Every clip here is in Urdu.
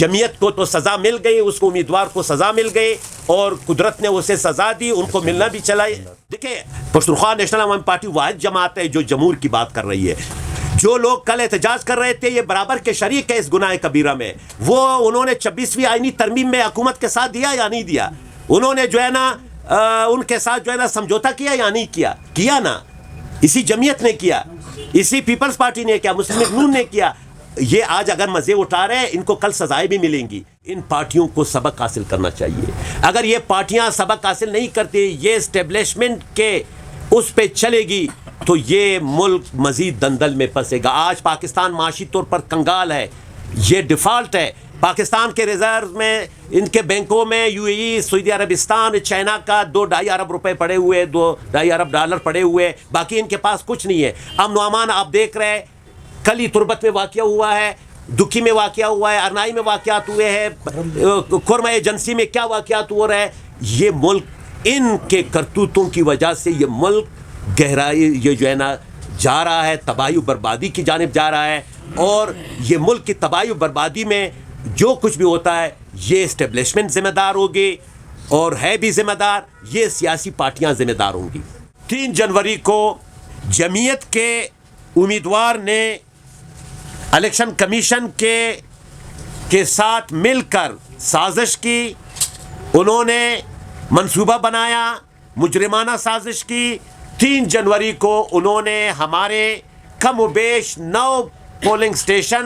جمعیت کو تو سزا مل گئی, اس کو امیدوار کو سزا مل گئی اور قدرت نے اسے سزا دی, ان کو ملنا بھی چلا. دیکھیں پختونخوا نیشنل عوامی پارٹی واحد جماعت ہے جو جمہور کی بات کر رہی ہے. جو لوگ کل احتجاج کر رہے تھے یہ برابر کے شریک ہے اس گناہ کبیرہ میں. وہ انہوں نے 26ویں آئینی ترمیم میں حکومت کے ساتھ دیا یا نہیں دیا؟ انہوں نے جو ہے نا ان کے ساتھ جو ہے نا سمجھوتا کیا یا نہیں کیا؟ کیا نا. اسی جمعیت نے کیا, اسی پیپلز پارٹی نے کیا, مسلم لیگ نون نے کیا. یہ آج اگر مزے اٹھا رہے ہیں, ان کو کل سزائیں بھی ملیں گی. ان پارٹیوں کو سبق حاصل کرنا چاہیے. اگر یہ پارٹیاں سبق حاصل نہیں کرتی, یہ اسٹیبلشمنٹ کے اس پہ چلے گی تو یہ ملک مزید دندل میں پھنسے گا. آج پاکستان معاشی طور پر کنگال ہے, یہ ڈیفالٹ ہے. پاکستان کے ریزرو میں, ان کے بینکوں میں یو اے ای, سعودی عربستان, چائنا کا 2-2.5 ارب روپے پڑے ہوئے, 2.5 ارب ڈالر پڑے ہوئے, باقی ان کے پاس کچھ نہیں ہے. امن و امان آپ دیکھ رہے ہیں, کل ہی تربت میں واقعہ ہوا ہے, دکھی میں واقعہ ہوا ہے, ارنائی میں واقعات ہوئے ہیں, کورما ایجنسی میں کیا واقعات ہو رہے ہیں. یہ ملک ان کے کرتوتوں کی وجہ سے یہ ملک گہرائی یہ جو ہے نا جا رہا ہے, تباہی و بربادی کی جانب جا رہا ہے. اور یہ ملک کی تباہی و بربادی میں جو کچھ بھی ہوتا ہے یہ اسٹیبلشمنٹ ذمہ دار ہوگی اور ہے بھی ذمہ دار, یہ سیاسی پارٹیاں ذمہ دار ہوں گی. 3 جنوری کو جمعیت کے امیدوار نے الیکشن کمیشن کے ساتھ مل کر سازش کی. انہوں نے منصوبہ بنایا, مجرمانہ سازش کی. 3 جنوری کو انہوں نے ہمارے کم و بیش 9 پولنگ اسٹیشن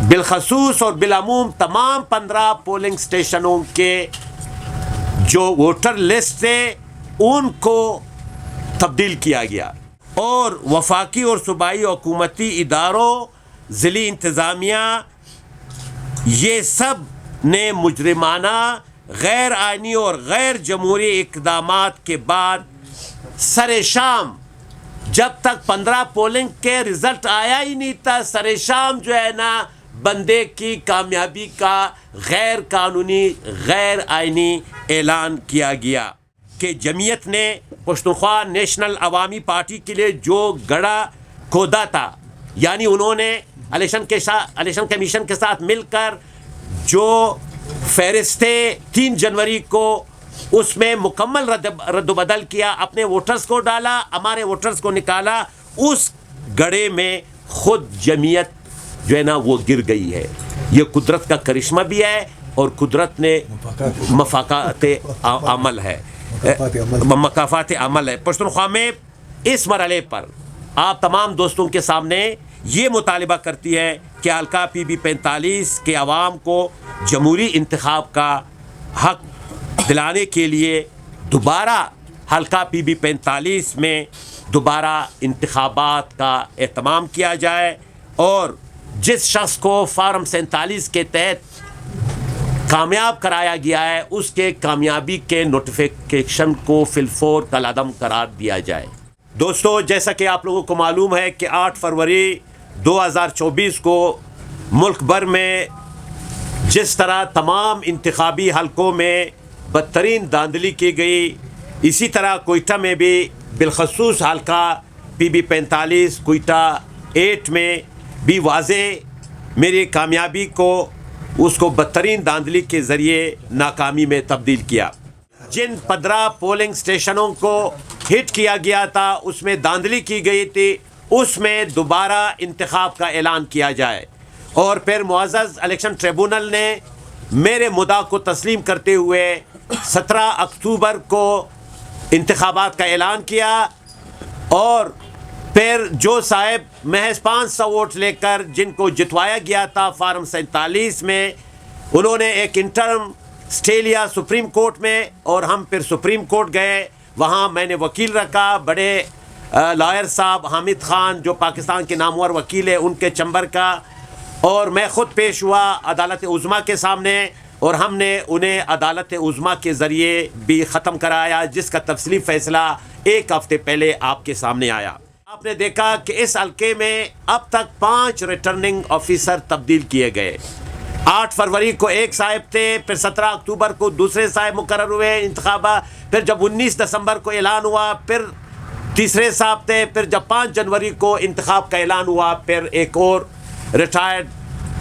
بالخصوص اور بالعموم تمام 15 پولنگ اسٹیشنوں کے جو ووٹر لسٹ تھے ان کو تبدیل کیا گیا, اور وفاقی اور صوبائی حکومتی اداروں, ضلعی انتظامیہ, یہ سب نے مجرمانہ, غیر آئینی اور غیر جمہوری اقدامات کے بعد سر شام, جب تک 15 پولنگ کے رزلٹ آیا ہی نہیں تھا, سر شام جو ہے نا بندے کی کامیابی کا غیر قانونی, غیر آئینی اعلان کیا گیا کہ جمعیت نے پختونخوا نیشنل عوامی پارٹی کے لیے جو گڑھا کھودا تھا, یعنی انہوں نے الیکشن کمیشن کے ساتھ مل کر جو فہرستیں 3 جنوری کو اس میں مکمل رد و بدل کیا, اپنے ووٹرز کو ڈالا, ہمارے ووٹرز کو نکالا, اس گڑھے میں خود جمعیت جو ہے نا وہ گر گئی ہے. یہ قدرت کا کرشمہ بھی ہے اور قدرت نے مفاقات عمل ہے, مکافات عمل ہے. پختونخوا میں اس مرحلے پر آپ تمام دوستوں کے سامنے یہ مطالبہ کرتی ہے کہ حلقہ PB45 کے عوام کو جمہوری انتخاب کا حق دلانے کے لیے دوبارہ حلقہ PB45 میں دوبارہ انتخابات کا اہتمام کیا جائے, اور جس شخص کو فارم 47 کے تحت کامیاب کرایا گیا ہے اس کے کامیابی کے نوٹیفیکیشن کو فی الفور کالعدم قرار دیا جائے. دوستو, جیسا کہ آپ لوگوں کو معلوم ہے کہ 8 فروری 2024 کو ملک بھر میں جس طرح تمام انتخابی حلقوں میں بدترین دھاندلی کی گئی, اسی طرح کوئٹہ میں بھی بالخصوص حلقہ PB45 کوئٹہ 8 میں بھی واضح میری کامیابی کو اس کو بدترین دھاندلی کے ذریعے ناکامی میں تبدیل کیا. جن 15 پولنگ اسٹیشنوں کو ہٹ کیا گیا تھا اس میں دھاندلی کی گئی تھی, اس میں دوبارہ انتخاب کا اعلان کیا جائے. اور پھر معزز الیکشن ٹریبونل نے میرے مدعا کو تسلیم کرتے ہوئے 17 اکتوبر کو انتخابات کا اعلان کیا, اور پھر جو صاحب محض 500 ووٹ لے کر جن کو جتوایا گیا تھا فارم 47 میں, انہوں نے ایک انٹرم سٹے لیا سپریم کورٹ میں, اور ہم پھر سپریم کورٹ گئے. وہاں میں نے وکیل رکھا, بڑے لائر صاحب حامد خان جو پاکستان کے نامور وکیل ہے ان کے چمبر کا, اور میں خود پیش ہوا عدالت عظمیٰ کے سامنے, اور ہم نے انہیں عدالت عظمیٰ کے ذریعے بھی ختم کرایا, جس کا تفصیلی فیصلہ 1 ہفتے پہلے آپ کے سامنے آیا. آپ نے دیکھا کہ اس حلقے میں اب تک 5 ریٹرننگ آفیسر تبدیل کیے گئے. 8 فروری کو ایک صاحب تھے, پھر 17 اکتوبر کو دوسرے صاحب مقرر ہوئے انتخابات, پھر جب 19 دسمبر کو اعلان ہوا پھر تیسرے صاحب تھے, پھر جب 5 جنوری کو انتخاب کا اعلان ہوا پھر ایک اور retired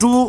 2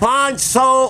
500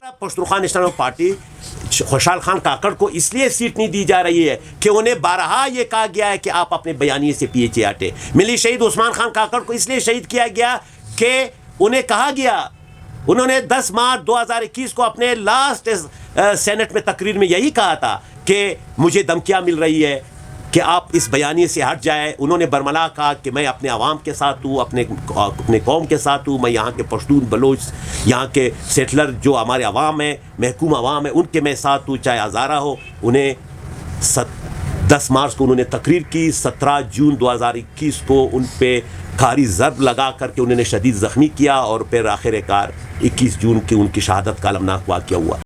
Pashtunkhwa national party Khushal Khan Kakar کو اس لیے سیٹ نہیں دی جا رہی ہے کہ انہیں بارہا یہ کہا گیا ہے کہ آپ اپنے بیانیے سے پیچھے ہٹے. ملی شہید عثمان خان کاکڑ کو اس لیے شہید کیا گیا کہ انہیں کہا گیا، انہوں نے 10 مارچ 2021 کو اپنے لاسٹ سینٹ میں تقریر میں یہی کہا تھا کہ مجھے دھمکیاں مل رہی ہے کہ آپ اس بیانیے سے ہٹ جائیں. انہوں نے برملا کہا کہ میں اپنے عوام کے ساتھ ہوں، اپنے قوم کے ساتھ ہوں، میں یہاں کے پشتون بلوچ، یہاں کے سیٹلر جو ہمارے عوام ہیں، محکوم عوام ہیں، ان کے میں ساتھ ہوں، چاہے ہزارہ ہو. انہیں 10 مارچ کو انہوں نے تقریر کی. 17 جون 2021 کو ان پہ کھاری ضرب لگا کر کے انہوں نے شدید زخمی کیا، اور پھر آخر کار 21 جون کی ان کی شہادت کا المناک واقعہ ہوا.